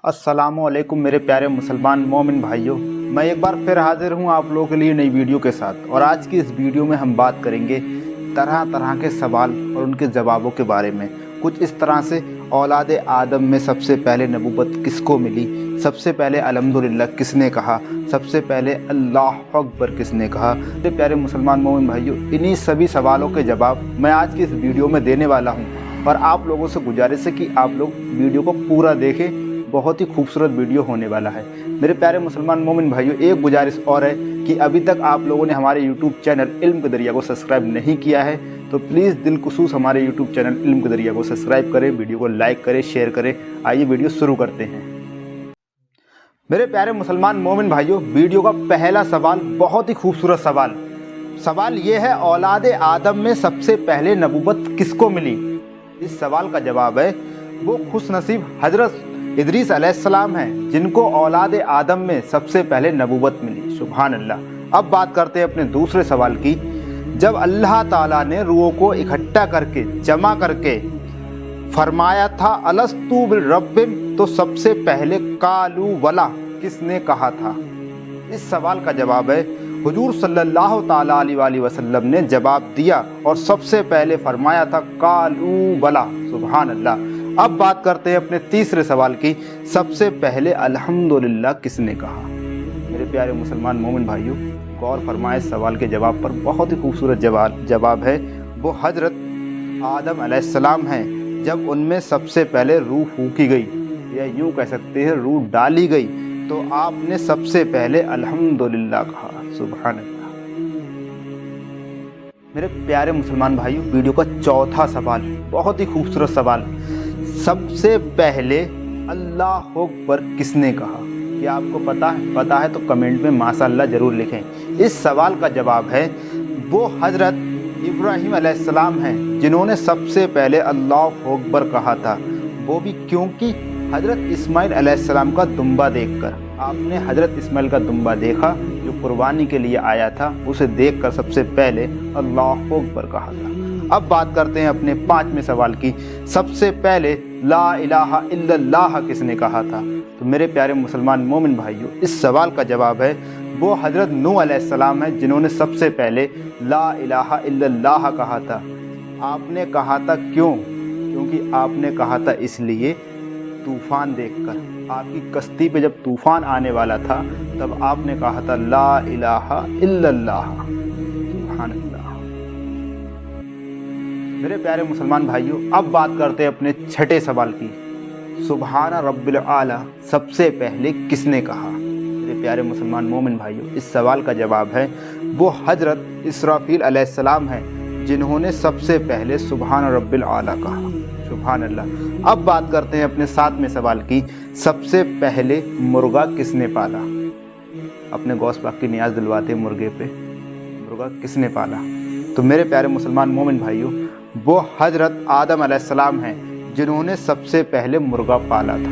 अस्सलामुअलैकुम मेरे प्यारे मुसलमान मोमिन भाइयों, मैं एक बार फिर हाजिर हूँ आप लोगों के लिए नई वीडियो के साथ। और आज की इस वीडियो में हम बात करेंगे तरह तरह के सवाल और उनके जवाबों के बारे में। कुछ इस तरह से, औलाद आदम में सबसे पहले नबूवत किसको मिली, सबसे पहले अल्हम्दुलिल्लाह किसने कहा, सबसे पहले अल्लाह अकबर किसने कहा। मेरे प्यारे मुसलमान मोमिन भाइयों, इन्हीं सभी सवालों के जवाब मैं आज की इस वीडियो में देने वाला हूँ। और आप लोगों से गुजारिश है कि आप लोग वीडियो को पूरा देखें, बहुत ही खूबसूरत वीडियो होने वाला है। मेरे प्यारे मुसलमान मोमिन भाइयों, एक गुजारिश और है कि अभी तक आप लोगों ने हमारे यूट्यूब चैनल इल्म के दरिया को सब्सक्राइब नहीं किया है तो प्लीज़ दिल खुसूस हमारे यूट्यूब चैनल इल्म के दरिया को सब्सक्राइब करें, वीडियो को लाइक करें, शेयर करें। आइए वीडियो शुरू करते हैं। मेरे प्यारे मुसलमान मोमिन भाइयों, वीडियो का पहला सवाल बहुत ही खूबसूरत सवाल ये है, औलाद आदम में सबसे पहले नबूवत किसको मिली। इस सवाल का जवाब है वो खुशनसीब हजरत इदरीस अलैहिस्सलाम हैं, जिनको औलाद आदम में सबसे पहले नबूवत मिली। सुभान अल्लाह। अब बात करते हैं अपने दूसरे सवाल की। जब अल्लाह ताला ने रूहों को इकट्ठा करके, जमा करके फरमाया था अलस्तु बिर रब्बिम, तो सबसे पहले कालू वला किसने कहा था। इस सवाल का जवाब है हुजूर सल्लल्लाहु ताला अलैहि वसल्लम ने जवाब दिया और सबसे पहले फरमाया था कालू वला। सुभान अल्लाह। अब बात करते हैं अपने तीसरे सवाल की। सबसे पहले अल्हम्दुलिल्लाह किसने कहा। मेरे प्यारे मुसलमान मोमिन भाइयों, गौर फरमाए, इस सवाल के जवाब पर बहुत ही खूबसूरत जवाब है। वो हजरत आदम अलैहिस्सलाम हैं, जब उनमें सबसे पहले रूह फूंकी गई, या यूँ कह सकते हैं रूह डाली गई, तो आपने सबसे पहले अल्हम्दुलिल्लाह कहा। सुभान अल्लाह। मेरे प्यारे मुसलमान भाइयों, वीडियो का चौथा सवाल बहुत ही खूबसूरत सवाल। सबसे पहले अल्लाह अकबर किसने कहा। क्या आपको पता है तो कमेंट में माशाअल्लाह ज़रूर लिखें। इस सवाल का जवाब है वो हजरत इब्राहीम अलैहिस्सलाम हैं, जिन्होंने सबसे पहले अल्लाह अकबर कहा था। वो भी क्योंकि हजरत इस्माइल अलैहिस्सलाम का दुम्बा देखकर, आपने हजरत इस्माइल का दुम्बा देखा जो कुर्बानी के लिए आया था, उसे देखकर सबसे पहले अल्लाह अकबर कहा था। अब बात करते हैं अपने पांचवें सवाल की। सबसे पहले ला इलाहा इल्लल्लाह किसने कहा था। तो मेरे प्यारे मुसलमान मोमिन भाइयों, इस सवाल का जवाब है वो हजरत नूह अलैहिस्सलाम है, जिन्होंने सबसे पहले ला इलाहा इल्लल्लाह कहा था। आपने कहा था क्यों? क्योंकि आपने कहा था इसलिए, तूफान देखकर, आपकी कश्ती पे जब तूफान आने वाला था तब आपने कहा था ला इलाहा इल्लल्लाह। सुभान अल्लाह। मेरे प्यारे मुसलमान भाइयों, अब बात करते हैं अपने छठे सवाल की। सुभान रब्बिल आला सबसे पहले किसने कहा। मेरे प्यारे मुसलमान मोमिन भाइयों, इस सवाल का जवाब है वो हजरत इसराफील अलैहिस्सलाम हैं, जिन्होंने सबसे पहले सुभान रब्बिल आला कहा। सुभान अल्लाह। अब बात करते हैं अपने सातवें सवाल की। सबसे पहले मुर्गा किसने पाला। अपने गौस पाक की नियाज दिलवाते मुर्गे पे, मुर्गा किसने पाला। तो मेरे प्यारे मुसलमान मोमिन भाइयों, वो हजरत आदम अलैहिस्सलाम हैं, जिन्होंने सबसे पहले मुर्गा पाला था।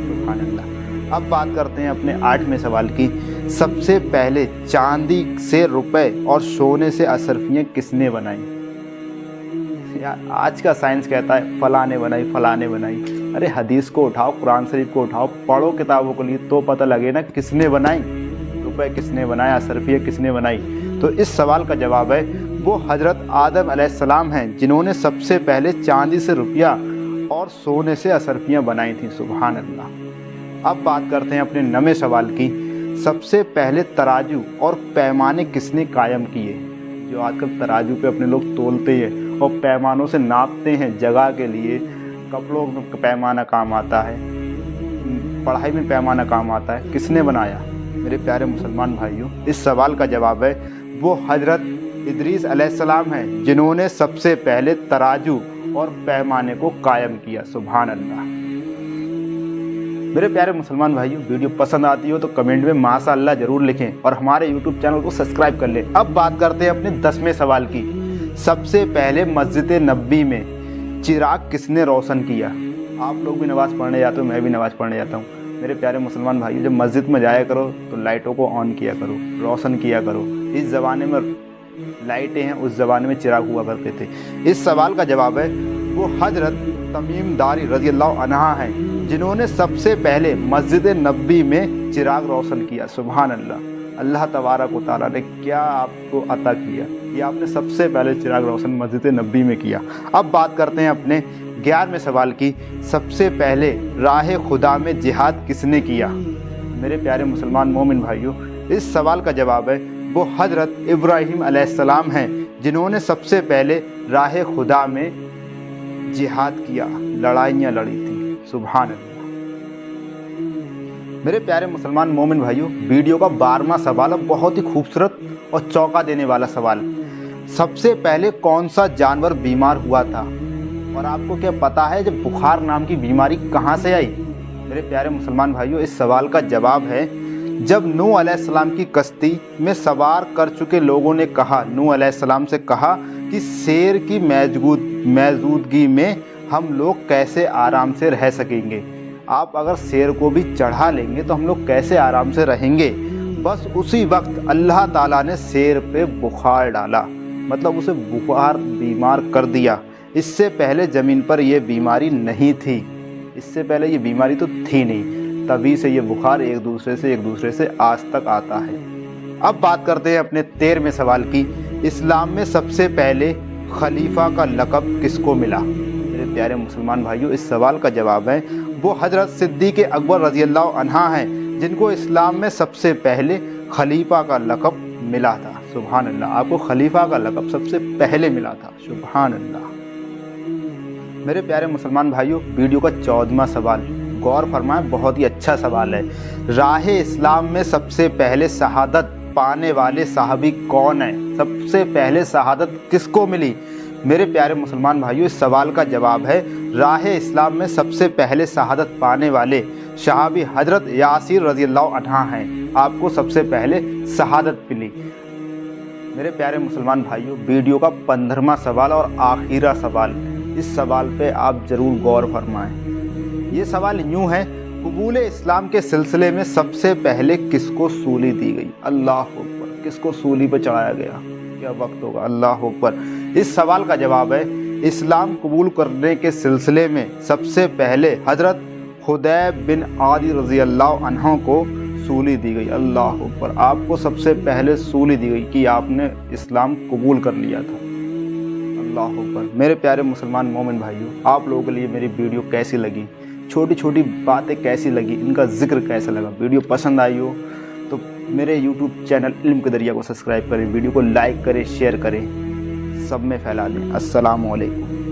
सुभान अल्लाह। अब बात करते हैं अपने आठवें सवाल की। सबसे पहले चांदी से रुपए और सोने से अशरफियाँ किसने बनाई। यार आज का साइंस कहता है फलाने बनाई। अरे हदीस को उठाओ, कुरान शरीफ को उठाओ, पढ़ो किताबों को लिए, तो पता लगे ना किसने बनाई, रुपए किसने बनाया, अशरफियाँ किसने बनाई। तो इस सवाल का जवाब है वो हजरत आदम अलैहिस्सलाम हैं, जिन्होंने सबसे पहले चांदी से रुपया और सोने से अशरफियाँ बनाई थी। सुभान अल्लाह। अब बात करते हैं अपने नवें सवाल की। सबसे पहले तराजू और पैमाने किसने कायम किए। जो आजकल तराजू पे अपने लोग तोलते हैं और पैमानों से नापते हैं जगह के लिए, कपड़ों में पैमाना काम आता है, पढ़ाई में पैमाना काम आता है, किसने बनाया। मेरे प्यारे मुसलमान भाइयों, इस सवाल का जवाब है वो हजरत इदरीस अलैहिस्सलाम हैं, जिन्होंने सबसे पहले तराजू और पैमाने को कायम किया। सुभान अल्लाह। मेरे प्यारे मुसलमान भाइयों, वीडियो पसंद आती हो तो कमेंट में माशाअल्लाह ज़रूर लिखें और हमारे यूट्यूब चैनल को सब्सक्राइब कर लें। अब बात करते हैं अपने 10वें सवाल की। सबसे पहले मस्जिद नबी में चिराग किसने रोशन किया। आप लोग भी नमाज़ पढ़ने जाते हो, मैं भी नमाज़ पढ़ने जाता हूँ। मेरे प्यारे मुसलमान भाइयों, जब मस्जिद में जाया करो तो लाइटों को ऑन किया करो, रोशन किया करो। इस ज़माने में लाइटें हैं, उस ज़माने में चिराग हुआ करते थे। इस सवाल का जवाब है वो हजरत तमीम दारी रज़ी अल्लाह अन्हा हैं, जिन्होंने सबसे पहले मस्जिद नबी में चिराग रोशन किया। सुभान अल्लाह, अल्लाह तबारक व तआला ने क्या आपको अता किया कि आपने सबसे पहले चिराग रोशन मस्जिद नबी में किया। अब बात करते हैं अपने 11वें सवाल की। सबसे पहले राह खुदा में जिहाद किसने किया? मेरे प्यारे मुसलमान मोमिन भाइयों, इस सवाल का जवाब है वो हजरत इब्राहीम अलैहिस्सलाम हैं, जिन्होंने सबसे पहले राह खुदा में जिहाद किया, लड़ाइयाँ लड़ी थी। सुभान अल्लाह। मेरे प्यारे मुसलमान मोमिन भाइयों, वीडियो का 12वां सवाल अब बहुत ही खूबसूरत और चौंका देने वाला सवाल। सबसे पहले कौन सा जानवर बीमार हुआ था? और आपको क्या पता है जब बुखार नाम की बीमारी कहाँ से आई? मेरे प्यारे मुसलमान भाइयों, इस सवाल का जवाब है जब नूह अलैहिस्सलाम की कश्ती में सवार कर चुके लोगों ने कहा, नूह अलैहिस्सलाम से कहा कि शेर की मौजूदगी में हम लोग कैसे आराम से रह सकेंगे? आप अगर शेर को भी चढ़ा लेंगे तो हम लोग कैसे आराम से रहेंगे? बस उसी वक्त अल्लाह ताला ने शेर पे बुखार डाला, मतलब उसे बुखार बीमार कर दिया। इससे पहले ज़मीन पर यह बीमारी नहीं थी, इससे पहले ये बीमारी तो थी नहीं, तभी से ये बुखार एक दूसरे से आज तक आता है। अब बात करते हैं अपने 13वें सवाल की। इस्लाम में सबसे पहले खलीफा का लक़ब किसको मिला? मेरे प्यारे मुसलमान भाइयों, इस सवाल का जवाब है वो हजरत सिद्दीक़ अकबर रज़ी अल्लाह अन्हा हैं, जिनको इस्लाम में सबसे पहले खलीफा का लक़ब मिला था। सुभान अल्लाह, आपको खलीफा का लक़ब सबसे पहले मिला था। सुभान अल्लाह। मेरे प्यारे मुसलमान भाइयों, वीडियो का 14वां सवाल, गौर फरमाएं, बहुत ही अच्छा सवाल है। राह इस्लाम में सबसे पहले शहादत पाने वाले सहाबी कौन है? सबसे पहले शहादत किसको मिली? मेरे प्यारे मुसलमान भाइयों, इस सवाल का जवाब है राह इस्लाम में सबसे पहले शहादत पाने वाले सहाबी हजरत यासिर रज़ी अल्लाह अन्हा हैं। आपको सबसे पहले शहादत मिली। मेरे प्यारे मुसलमान भाइयों, वीडियो का 15वां सवाल और आखिरी सवाल, इस सवाल पे आप ज़रूर गौर फरमाएं। ये सवाल यूँ है, कबूल इस्लाम के सिलसिले में सबसे पहले किसको सूली दी गई? अल्लाह अकबर, किसको सूली पर चढ़ाया गया? क्या वक्त होगा? अल्लाह अकबर। इस सवाल का जवाब है इस्लाम कबूल करने के सिलसिले में सबसे पहले हजरत खुदैब बिन आदी रज़ी अल्लाह अन्हु को सूली दी गई। अल्लाह अकबर, आपको सबसे पहले सूली दी गई कि आपने इस्लाम कबूल कर लिया था। अल्लाह अकबर। मेरे प्यारे मुसलमान मोमिन भाइयों, आप लोगों के लिए मेरी वीडियो कैसी लगी, छोटी छोटी बातें कैसी लगी, इनका जिक्र कैसा लगा? वीडियो पसंद आई हो तो मेरे YouTube चैनल इल्म के दरिया को सब्सक्राइब करें, वीडियो को लाइक करें, शेयर करें, सब में फैला दें। अस्सलामु अलैकुम।